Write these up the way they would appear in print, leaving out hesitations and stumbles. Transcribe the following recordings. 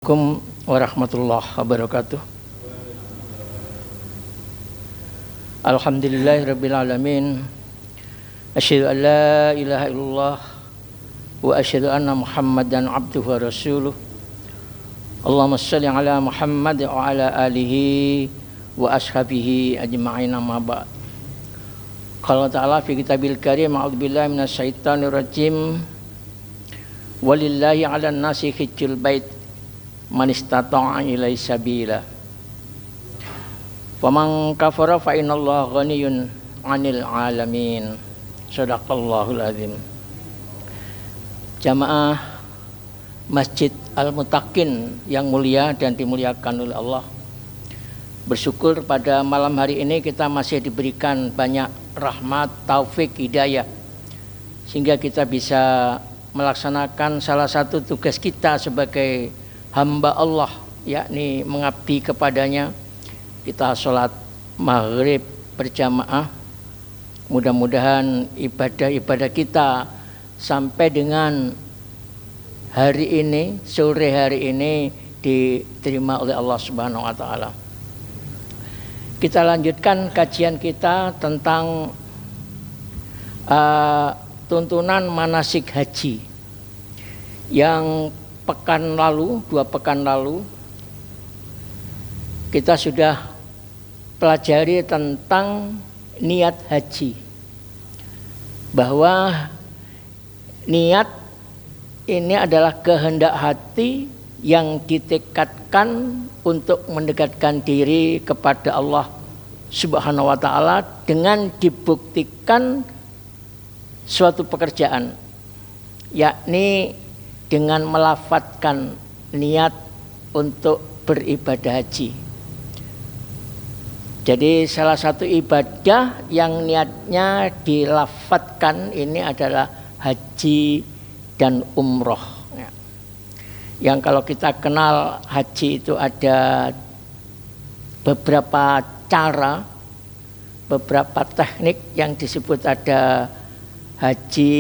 Assalamualaikum warahmatullahi wabarakatuh. Alhamdulillahirabbil alamin. Asyhadu an la ilaha illallah wa asyhadu anna Muhammadan abduhu wa rasuluh. Allahumma shalli ala Muhammad wa ala alihi wa ashabihi ajma'in, amma ba'd. Qala ta'ala fi kitabil karim, a'udzubillahi minasyaitonir rajim. Walillahi 'alan nasi hajjul bait man istata'a ilaihi sabila. Faman kafara fa innallaha ghaniyyun 'anil 'alamin. Shadaqallahul azim. Jamaah Masjid Al-Muttaqin yang mulia dan dimuliakan oleh Allah, bersyukur pada malam hari ini kita masih diberikan banyak rahmat, taufik, hidayah, sehingga kita bisa melaksanakan salah satu tugas kita sebagai hamba Allah, yakni mengabdi kepadanya. Kita sholat maghrib berjamaah. Mudah-mudahan ibadah-ibadah kita sampai dengan hari ini, sore hari ini, diterima oleh Allah Subhanahu wa taala. Kita lanjutkan kajian kita tentang tuntunan manasik haji yang dua pekan lalu kita sudah pelajari tentang niat haji, bahwa niat ini adalah kehendak hati yang ditekadkan untuk mendekatkan diri kepada Allah Subhanahu wa taala dengan dibuktikan suatu pekerjaan, yakni dengan melafadzkan niat untuk beribadah haji. Jadi salah satu ibadah yang niatnya dilafadzkan ini adalah haji dan umroh. Yang kalau kita kenal haji itu ada beberapa cara, beberapa teknik yang disebut. Ada haji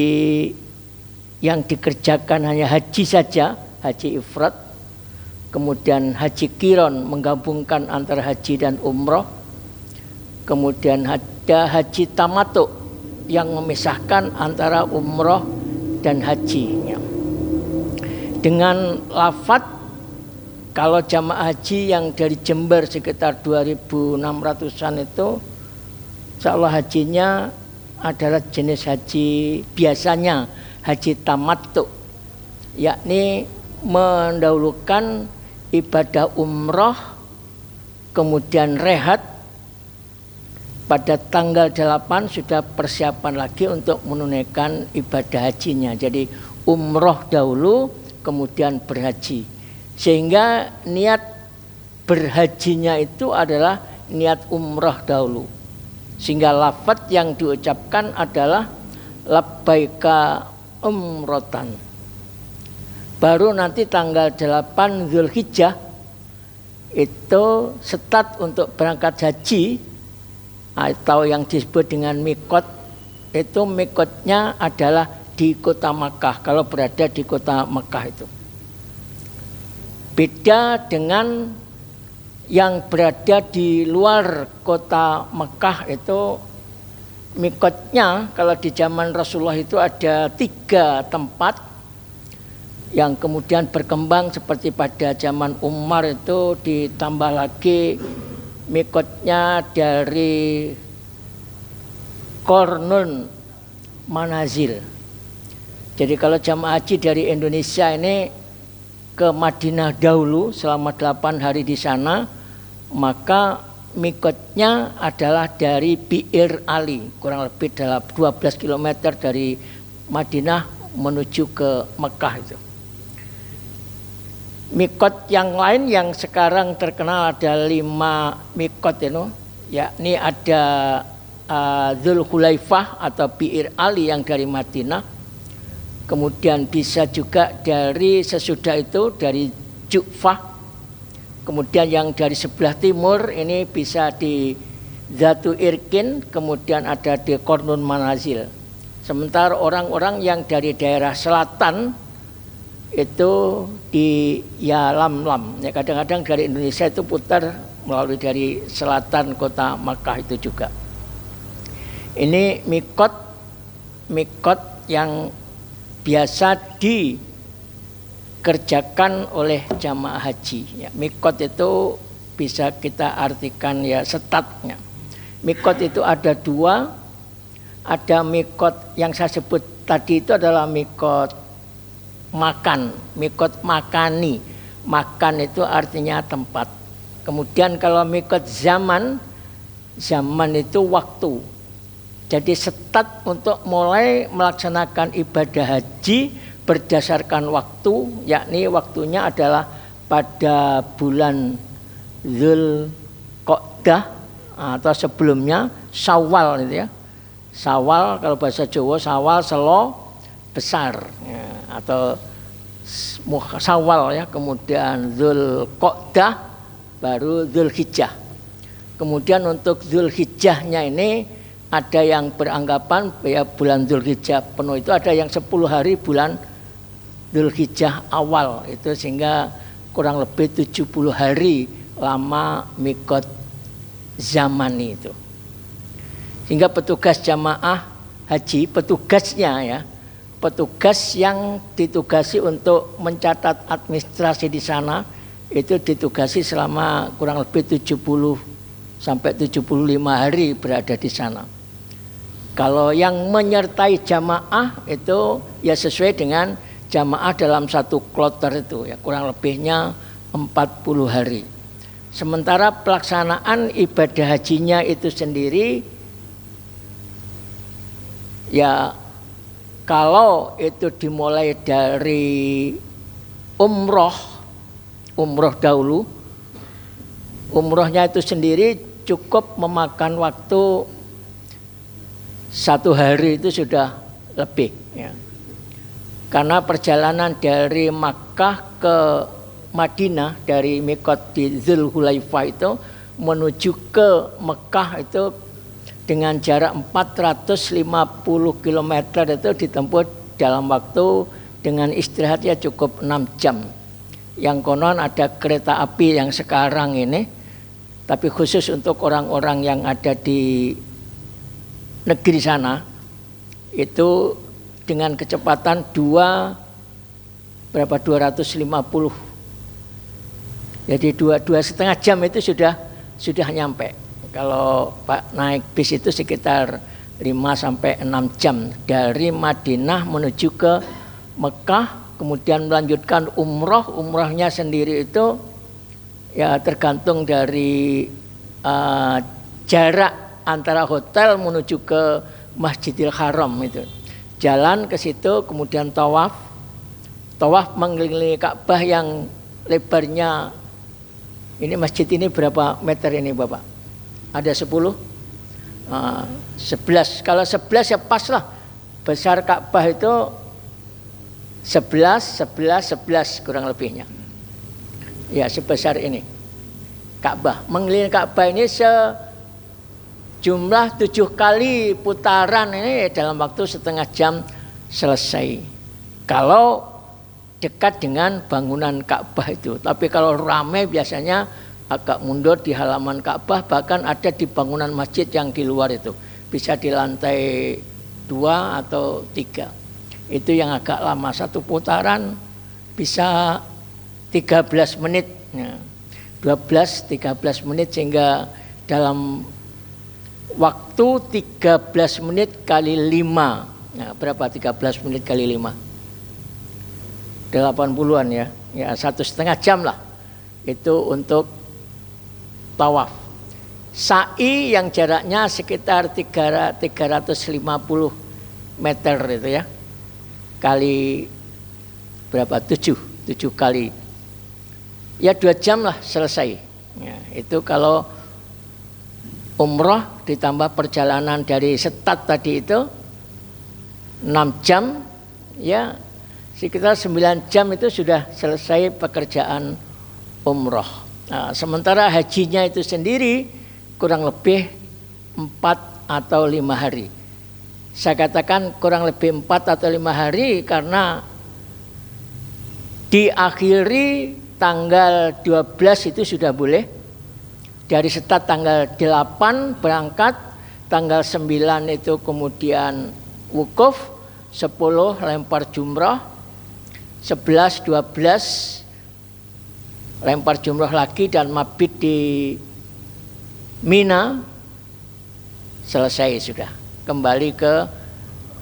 yang dikerjakan hanya haji saja, haji ifrad. Kemudian haji qiron, menggabungkan antara haji dan umroh. Kemudian ada haji tamattu yang memisahkan antara umroh dan haji. Dengan lafadz, kalau jamaah haji yang dari Jember sekitar 2.600-an itu, insyaallah hajinya adalah jenis haji biasanya, haji tamattu, yakni mendahulukan ibadah umroh, kemudian rehat. Pada tanggal 8 sudah persiapan lagi untuk menunaikan ibadah hajinya. Jadi umroh dahulu, kemudian berhaji. Sehingga niat berhajinya itu adalah niat umroh dahulu. Sehingga lafadz yang diucapkan adalah labbaika umrotan. Baru nanti tanggal 8 Zulhijjah itu start untuk berangkat haji, atau yang disebut dengan mikot. Itu mikotnya adalah di kota Makkah, kalau berada di kota Makkah itu. Beda dengan yang berada di luar kota Makkah, itu mikotnya kalau di zaman Rasulullah itu ada 3 tempat yang kemudian berkembang, seperti pada zaman Umar itu ditambah lagi mikotnya dari Qarnul Manazil. Jadi kalau jamaah haji dari Indonesia ini ke Madinah dahulu selama 8 hari di sana, maka mikotnya adalah dari Bi'ir Ali, kurang lebih dalam 12 km dari Madinah menuju ke Mekah itu. Mikot yang lain yang sekarang terkenal ada 5 mikot itu, yakni ada Dzulhulaifah atau Bi'ir Ali yang dari Madinah. Kemudian bisa juga dari sesudah itu dari Ju'fah. Kemudian yang dari sebelah timur ini bisa di Zatu Irkin, kemudian ada di Qarnul Manazil. Sementara orang-orang yang dari daerah selatan itu di Yalamlam. Ya, kadang-kadang dari Indonesia itu putar melalui dari selatan kota Makkah itu juga. Ini mikot yang biasa dikerjakan oleh jamaah haji. Ya, mikot itu bisa kita artikan ya setatnya. Mikot itu ada dua. Ada mikot yang saya sebut tadi itu adalah mikot makan, mikot makani. Makan itu artinya tempat. Kemudian kalau mikot zaman itu waktu. Jadi setat untuk mulai melaksanakan ibadah haji berdasarkan waktu, yakni waktunya adalah pada bulan Dzulqa'dah atau sebelumnya Syawal gitu ya. Syawal kalau bahasa Jawa Syawal selo besar ya, atau Syawal ya, kemudian Dzulqa'dah baru Dzulhijjah. Kemudian untuk Dzulhijjahnya ini ada yang beranggapan ya bulan Dzulhijjah penuh itu, ada yang 10 hari bulan Dzulhijjah awal itu, sehingga kurang lebih 70 hari lama mikot zaman itu. Sehingga petugas jamaah haji, petugas yang ditugasi untuk mencatat administrasi di sana itu ditugasi selama kurang lebih 70 sampai 75 hari berada di sana. Kalau yang menyertai jamaah itu ya sesuai dengan jamaah dalam satu kloter itu ya, kurang lebihnya 40 hari. Sementara pelaksanaan ibadah hajinya itu sendiri ya, kalau itu dimulai dari umroh dahulu, umrohnya itu sendiri cukup memakan waktu 1 hari itu sudah lebih ya. Karena perjalanan dari Makkah ke Madinah dari mikot di Dzulhulaifah itu menuju ke Mekah itu dengan jarak 450 km itu ditempuh dalam waktu dengan istirahatnya cukup 6 jam. Yang konon ada kereta api yang sekarang ini, tapi khusus untuk orang-orang yang ada di negeri sana itu dengan kecepatan 250, jadi 2,5 jam itu sudah nyampe. Kalau Pak naik bis itu sekitar 5 sampai 6 jam dari Madinah menuju ke Mekah, kemudian melanjutkan umrohnya sendiri itu ya tergantung dari jarak antara hotel menuju ke Masjidil Haram itu. Jalan ke situ, kemudian tawaf mengelilingi Ka'bah yang lebarnya ini, masjid ini berapa meter ini Bapak? Ada 10? 11. Kalau 11 ya pas lah. Besar Ka'bah itu 11 kurang lebihnya. Ya sebesar ini. Ka'bah. Mengelilingi Ka'bah ini jumlah 7 kali putaran ini dalam waktu setengah jam selesai. Kalau dekat dengan bangunan Ka'bah itu. Tapi kalau ramai biasanya agak mundur di halaman Ka'bah, bahkan ada di bangunan masjid yang di luar itu. Bisa di lantai 2 atau 3. Itu yang agak lama, satu putaran bisa 13 menit. 12-13 menit, sehingga dalam waktu 13 menit kali 5. Nah, berapa 13 menit kali 5? 80-an ya. Ya 1,5 jam lah. Itu untuk tawaf. Sa'i yang jaraknya sekitar 350 meter itu ya. Kali berapa? 7 kali. Ya 2 jam lah selesai. Ya, itu kalau umroh ditambah perjalanan dari Setat tadi itu 6 jam, ya sekitar 9 jam itu sudah selesai pekerjaan umroh. Nah, sementara hajinya itu sendiri kurang lebih 4 atau 5 hari. Saya katakan kurang lebih 4 atau 5 hari karena diakhiri tanggal 12 itu sudah boleh. Dari start tanggal 8 berangkat, tanggal 9 itu kemudian wukuf, 10 lempar jumrah, 11, 12 lempar jumrah lagi dan mabit di Mina, selesai sudah, kembali ke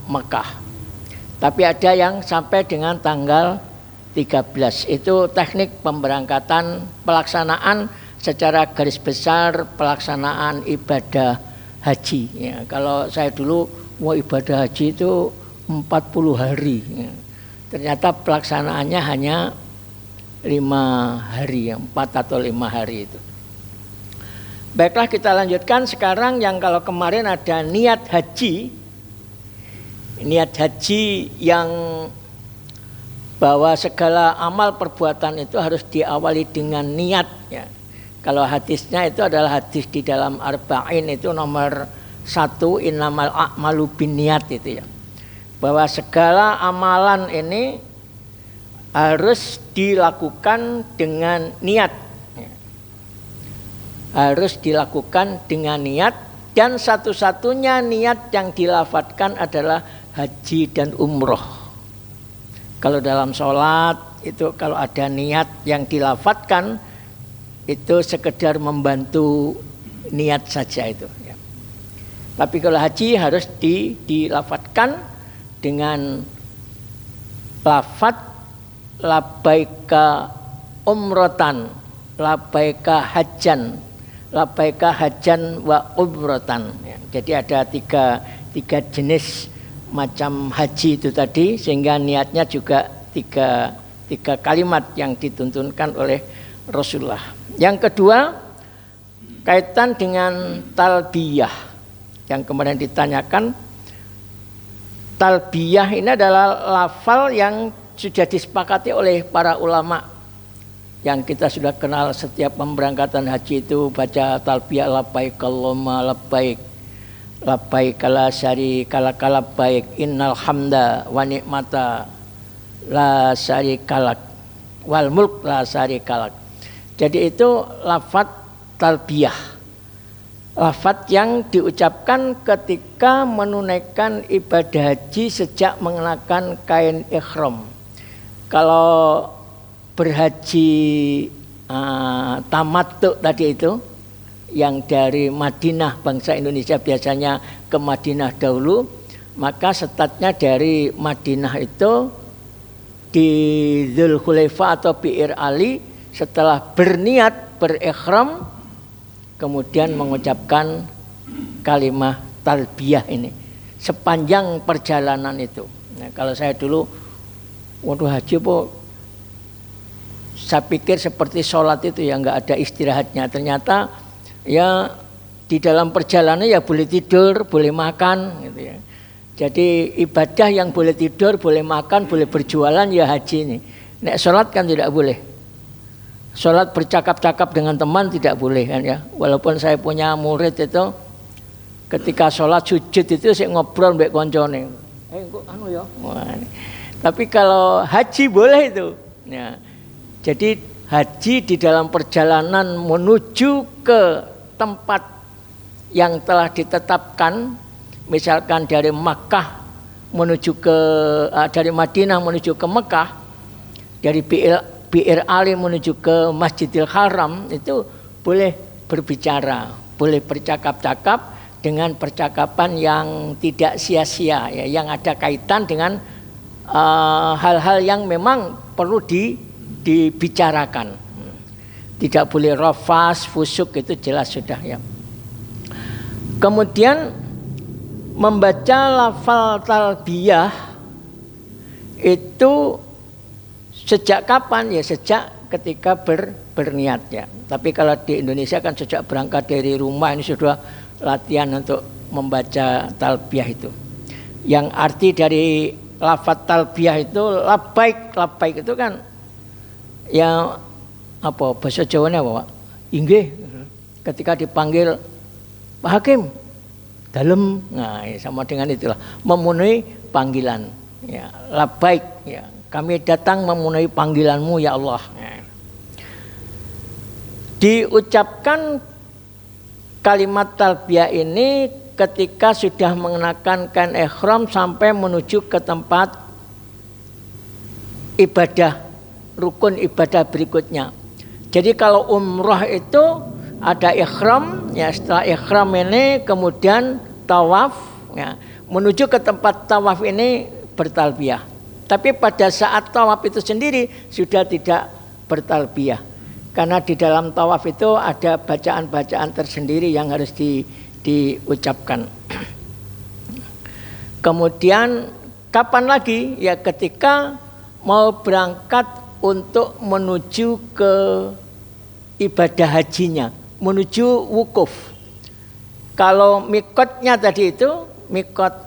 Mekah. Tapi ada yang sampai dengan tanggal 13. Itu teknik pemberangkatan, pelaksanaan secara garis besar pelaksanaan ibadah haji. Ya, kalau saya dulu mau ibadah haji itu 40 hari. Ya. Ternyata pelaksanaannya hanya 5 hari, 4 atau 5 hari itu. Baiklah, kita lanjutkan sekarang yang kalau kemarin ada niat haji. Niat haji yang bahwa segala amal perbuatan itu harus diawali dengan niat. Ya. Kalau hadisnya itu adalah hadis di dalam Arba'in itu nomor 1, innamal a'malu binniyat itu ya. Bahwa segala amalan ini harus dilakukan dengan niat. Ya. Harus dilakukan dengan niat, dan satu-satunya niat yang dilafadzkan adalah haji dan umroh. Kalau dalam sholat itu kalau ada niat yang dilafadzkan itu sekedar membantu niat saja itu. Ya. Tapi kalau haji harus dilafadzkan dengan lafadz labbaika umrotan, labbaika hajan, labbaika hajan wa umrotan. Ya. Jadi ada tiga jenis macam haji itu tadi, sehingga niatnya juga tiga kalimat yang dituntunkan oleh Rasulullah. Yang kedua kaitan dengan talbiyah yang kemarin ditanyakan. Talbiyah ini adalah lafal yang sudah disepakati oleh para ulama yang kita sudah kenal. Setiap pemberangkatan haji itu baca talbiyah, labbaik Allahumma labbaik, labbaik la syarika lak labbaik, innal hamda wa ni'mata la syarika lak wal mulk la syarika lak. Jadi itu lafaz talbiyah, lafaz yang diucapkan ketika menunaikan ibadah haji sejak mengenakan kain ihram. Kalau berhaji tamattu tadi itu, yang dari Madinah, bangsa Indonesia biasanya ke Madinah dahulu, maka startnya dari Madinah itu di Dzulhulaifah atau Bi'ir Ali. Setelah berniat berikhram, kemudian mengucapkan kalimat talbiyah ini sepanjang perjalanan itu. Nah, kalau saya dulu waktu haji saya pikir seperti sholat itu ya, nggak ada istirahatnya. Ternyata ya di dalam perjalanan ya boleh tidur, boleh makan gitu ya. Jadi ibadah yang boleh tidur, boleh makan, boleh berjualan ya haji ini. Nek sholat kan tidak boleh. Sholat bercakap-cakap dengan teman tidak boleh kan ya. Walaupun saya punya murid itu ketika sholat sujud itu saya ngobrol mbek koncone. Anu ya. Tapi kalau haji boleh itu. Ya. Jadi haji di dalam perjalanan menuju ke tempat yang telah ditetapkan, misalkan dari Makkah menuju ke dari Madinah menuju ke Mekah, dari Bi'ir Ali menuju ke Masjidil Haram, itu boleh berbicara, boleh bercakap-cakap dengan percakapan yang tidak sia-sia ya, yang ada kaitan dengan hal-hal yang memang perlu dibicarakan. Tidak boleh rafas, fusuk, itu jelas sudah ya. Kemudian membaca lafal talbiyah itu sejak kapan? Ya sejak ketika berniat ya. Tapi kalau di Indonesia kan sejak berangkat dari rumah ini sudah latihan untuk membaca talbiyah itu. Yang arti dari lafaz talbiyah itu labbaik, labbaik itu kan ya apa bahasa Jawanya apa Pak? Inggih. Ketika dipanggil Pak Hakim dalem, nah sama dengan itulah memenuhi panggilan ya, labbaik ya. kami datang memenuhi panggilanmu ya Allah. Diucapkan kalimat talbiyah ini ketika sudah mengenakan kain ihram sampai menuju ke tempat ibadah, rukun ibadah berikutnya. Jadi kalau umrah itu ada ihram, ya setelah ihram ini kemudian tawaf, ya, menuju ke tempat tawaf ini bertalbiyah. Tapi pada saat tawaf itu sendiri sudah tidak bertalbiyah. Karena di dalam tawaf itu ada bacaan-bacaan tersendiri yang harus diucapkan. Kemudian kapan lagi? Ya ketika mau berangkat untuk menuju ke ibadah hajinya, menuju wukuf. Kalau mikotnya tadi itu, mikot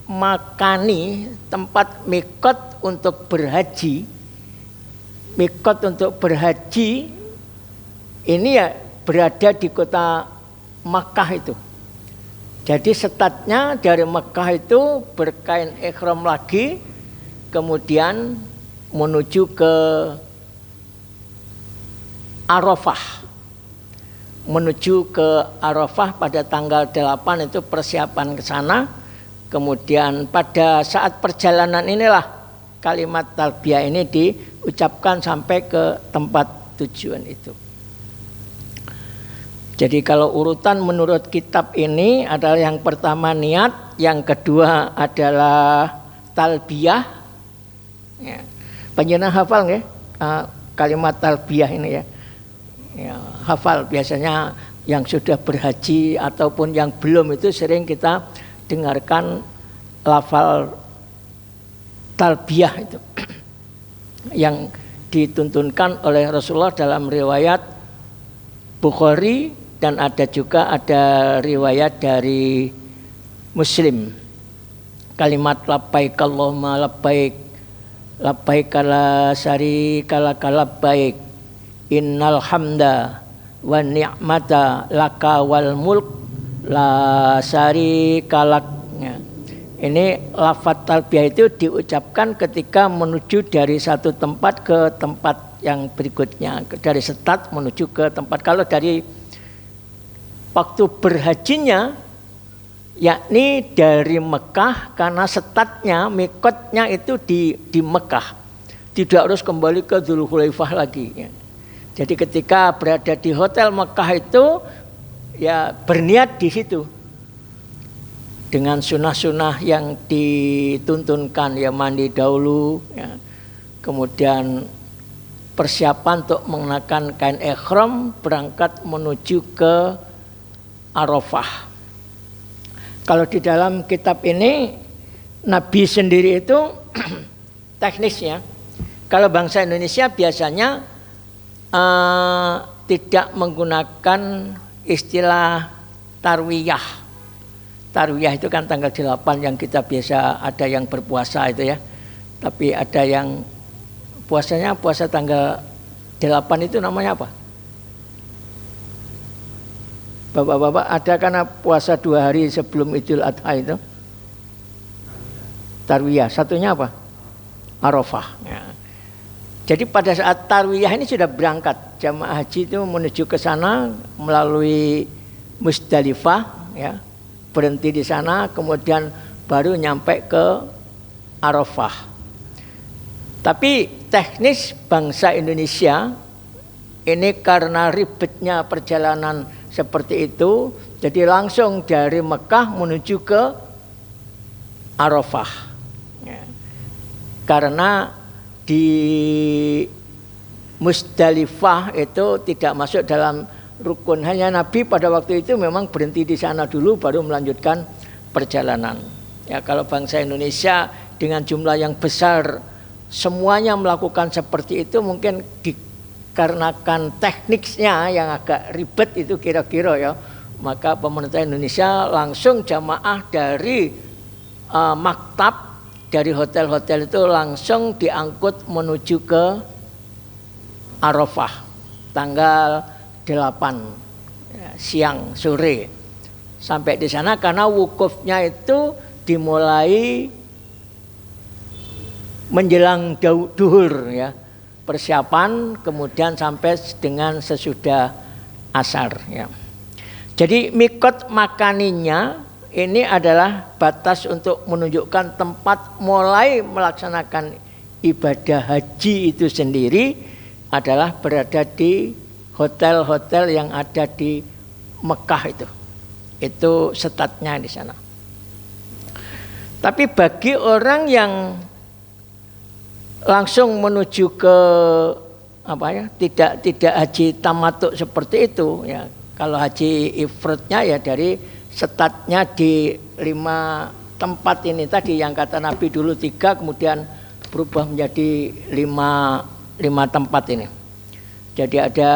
makani, tempat mikot untuk berhaji. Mikot untuk berhaji ini ya berada di kota Makkah itu. Jadi startnya dari Makkah itu berkain ihram lagi, kemudian menuju ke Arafah. Menuju ke Arafah pada tanggal 8 itu persiapan ke sana. Kemudian pada saat perjalanan inilah kalimat talbiyah ini diucapkan sampai ke tempat tujuan itu. Jadi kalau urutan menurut kitab ini adalah yang pertama niat, yang kedua adalah talbiyah. Ya. Panjenengan hafal nggih kalimat talbiyah ini ya? Ya, hafal. Biasanya yang sudah berhaji ataupun yang belum itu sering kita dengarkan lafal talbiyah itu yang dituntunkan oleh Rasulullah dalam riwayat Bukhari dan ada riwayat dari Muslim. Kalimat labbaik Allahumma labbaik, labbaik la syarika laka labbaik, innal hamda wa ni'mata laka wal mulk la syarika lak. Ini lafaz talbiyah itu diucapkan ketika menuju dari satu tempat ke tempat yang berikutnya, dari start menuju ke tempat. Kalau dari waktu berhajinya, yakni dari Mekah, karena startnya, mikotnya itu di Mekah, tidak harus kembali ke Dzulhulaifah lagi. Jadi ketika berada di hotel Mekah itu, ya berniat di situ. Dengan sunnah-sunnah yang dituntunkan, ya mandi dahulu, ya. Kemudian persiapan untuk mengenakan kain ihram berangkat menuju ke Arafah. Kalau di dalam kitab ini Nabi sendiri itu teknisnya, kalau bangsa Indonesia biasanya tidak menggunakan istilah tarwiyah. Tarwiyah itu kan tanggal 8 yang kita biasa ada yang berpuasa itu ya. Tapi ada yang puasanya puasa tanggal 8 itu namanya apa? Bapak-bapak ada karena puasa 2 hari sebelum Idul Adha itu. Tarwiyah, satunya apa? Arafah. Ya. Jadi pada saat tarwiyah ini sudah berangkat. Jamaah haji itu menuju ke sana melalui Musdalifah ya. Berhenti di sana, kemudian baru nyampe ke Arafah. Tapi teknis bangsa Indonesia ini karena ribetnya perjalanan seperti itu, jadi langsung dari Mekah menuju ke Arafah. Ya. Karena di Musdalifah itu tidak masuk dalam rukun, hanya Nabi pada waktu itu memang berhenti di sana dulu baru melanjutkan perjalanan. Ya kalau bangsa Indonesia dengan jumlah yang besar semuanya melakukan seperti itu mungkin dikarenakan tekniknya yang agak ribet itu kira-kira ya, maka pemerintah Indonesia langsung jamaah dari maktab dari hotel-hotel itu langsung diangkut menuju ke Arafah tanggal 8 ya, siang sore sampai di sana karena wukufnya itu dimulai menjelang duhur ya, persiapan, kemudian sampai dengan sesudah asar ya. Jadi mikot makaninya ini adalah batas untuk menunjukkan tempat mulai melaksanakan ibadah haji itu sendiri adalah berada di hotel-hotel yang ada di Mekah itu. Itu statnya di sana. Tapi bagi orang yang langsung menuju ke apa ya, tidak haji tamattu seperti itu ya. Kalau haji ifratnya ya dari statnya di 5 tempat ini tadi yang kata Nabi dulu 3 kemudian berubah menjadi 5 tempat ini. Jadi ada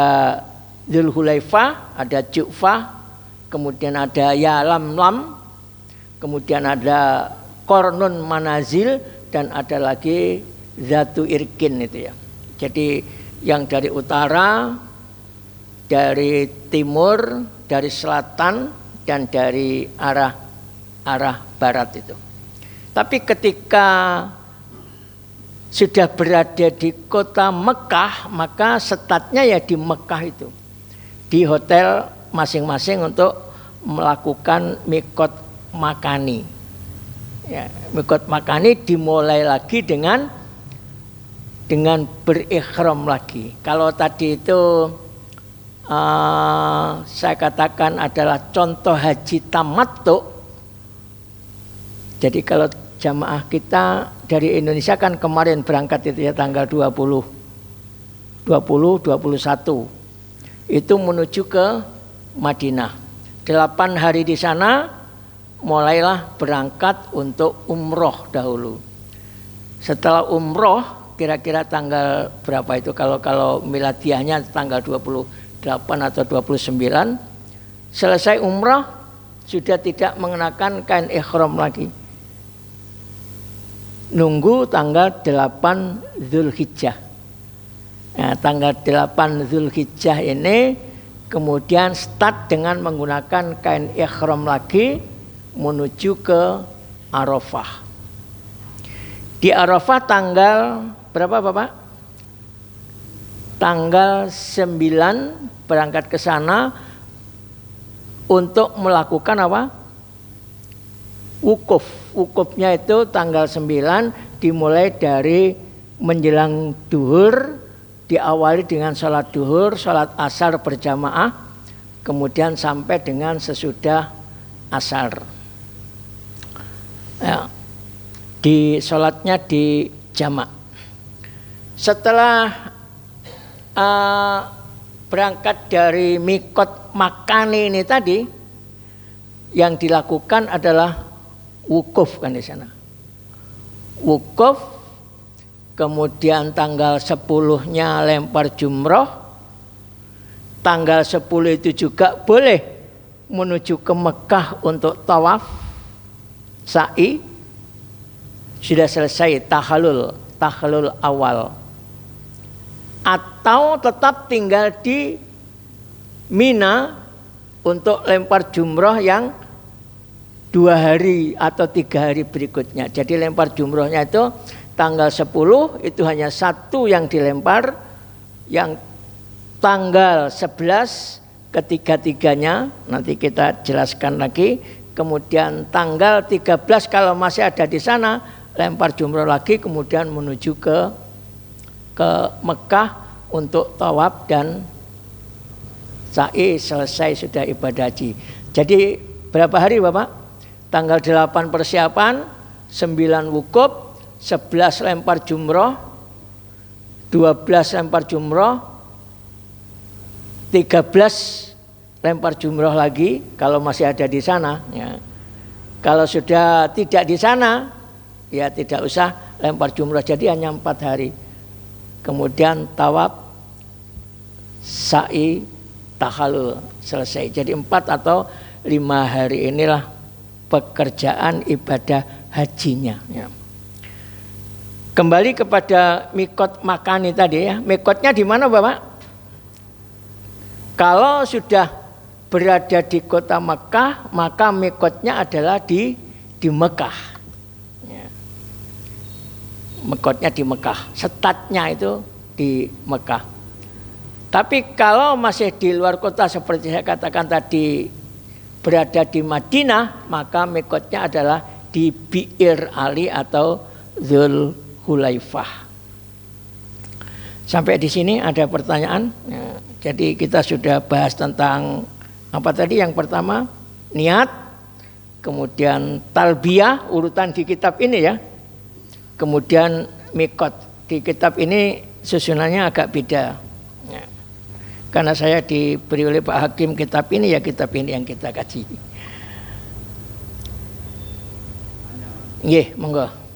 Dzulhulaifah, ada Ju'fah, kemudian ada Yalamlam, kemudian ada Qarnun Manazil, dan ada lagi Zatu Irkin itu ya. Jadi yang dari utara, dari timur, dari selatan, dan dari arah barat itu. Tapi ketika sudah berada di kota Mekah, maka statnya ya di Mekah itu, di hotel masing-masing untuk melakukan mikot makani. Ya, mikot makani dimulai lagi dengan berikhram lagi. Kalau tadi itu saya katakan adalah contoh haji tamattu. Jadi kalau jamaah kita dari Indonesia kan kemarin berangkat itu ya tanggal 21 itu menuju ke Madinah. 8 hari di sana mulailah berangkat untuk umroh dahulu. Setelah umroh kira-kira tanggal berapa itu kalau miladiahnya tanggal 28 atau 29 selesai umroh sudah tidak mengenakan kain ihram lagi. Nunggu tanggal 8 Dzulhijjah. Nah, tanggal 8 Dzulhijjah ini kemudian start dengan menggunakan kain ihram lagi menuju ke Arafah. Di Arafah tanggal berapa Bapak? Tanggal 9 berangkat ke sana untuk melakukan apa? Wukuf. Wukufnya itu tanggal 9 dimulai dari menjelang duhur, diawali dengan sholat duhur, sholat asar berjamaah, kemudian sampai dengan sesudah asar. Ya, di sholatnya di jamak. Setelah berangkat dari mikot makani ini tadi, yang dilakukan adalah wukuf kan di sana. Wukuf, kemudian tanggal 10-nya lempar jumroh. Tanggal 10 itu juga boleh menuju ke Mekah untuk tawaf, sa'i. Sudah selesai tahallul awal. Atau tetap tinggal di Mina untuk lempar jumroh yang 2 hari atau 3 hari berikutnya. Jadi lempar jumrohnya itu tanggal 10 itu hanya 1 yang dilempar, yang tanggal 11 ketiga-tiganya nanti kita jelaskan lagi. Kemudian tanggal 13 kalau masih ada di sana lempar jumroh lagi, kemudian menuju ke Mekah untuk tawaf dan sa'i, selesai sudah ibadah haji. Jadi berapa hari Bapak? Tanggal 8 persiapan, 9 wukuf, 11 lempar jumroh, 12 lempar jumroh, 13 lempar jumroh lagi kalau masih ada di sana ya. Kalau sudah tidak di sana ya tidak usah lempar jumroh, jadi hanya 4 hari. Kemudian tawaf, sa'i, tahallul, selesai. Jadi 4 atau 5 hari inilah pekerjaan ibadah hajinya ya. Kembali kepada mikot makani tadi ya. Mikotnya di mana Bapak? Kalau sudah berada di kota Mekah, maka mikotnya adalah di Mekah. Ya. Mikotnya di Mekah, startnya itu di Mekah. Tapi kalau masih di luar kota seperti saya katakan tadi berada di Madinah, maka mikotnya adalah di Bi'ir Ali atau Dzul Hulaifah. Sampai di sini ada pertanyaan. Ya, jadi kita sudah bahas tentang apa tadi? Yang pertama niat, kemudian talbiyah urutan di kitab ini ya. Kemudian mikot di kitab ini susunannya agak beda. Ya. Karena saya diberi oleh Pak Hakim kitab ini ya kitab ini yang kita kaji. Nggih, monggo.